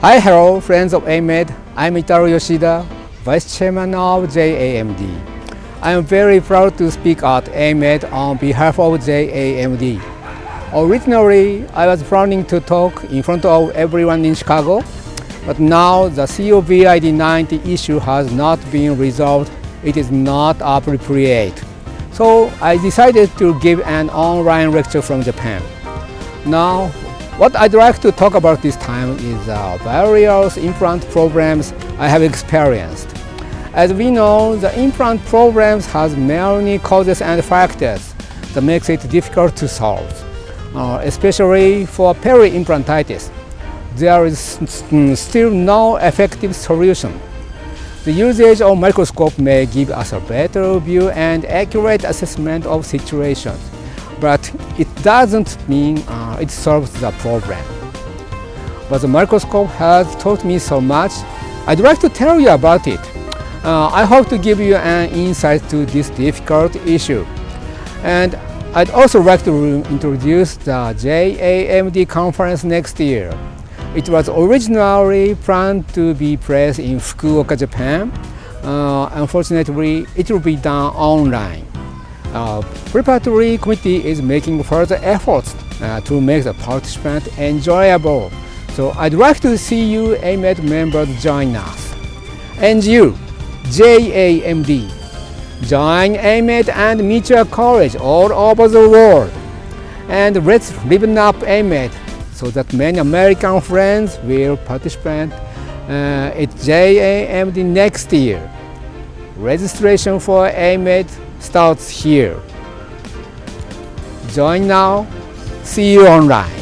Hi, hello, friends of AMED. I'm Itaru Yoshida, Vice Chairman of JAMD. I am very proud to speak at AMED on behalf of JAMD. Originally, I was planning to talk in front of everyone in Chicago, but now the COVID-19 issue has not been resolved. It is not appropriate. So I decided to give an online lecture from Japan. Now, what I'd like to talk about this time is various implant problems I have experienced. As we know, the implant problems has many causes and factors that makes it difficult to solve, especially for peri-implantitis. There is still no effective solution. The usage of microscope may give us a better view and accurate assessment of situations, but it doesn't mean it solves the problem. But the microscope has taught me so much. I'd like to tell you about it. I hope to give you an insight to this difficult issue. And I'd also like to introduce the JAMD conference next year. It was originally planned to be placed in Fukuoka, Japan. Unfortunately, it will be done online. Preparatory committee is making further efforts to make the participant enjoyable. So I'd like to see you AMED members join us. And you, JAMD, join AMED and meet your colleagues all over the world. And let's liven up AMED so that many American friends will participate at JAMD next year. Registration for AMED starts here. Join now. See you online.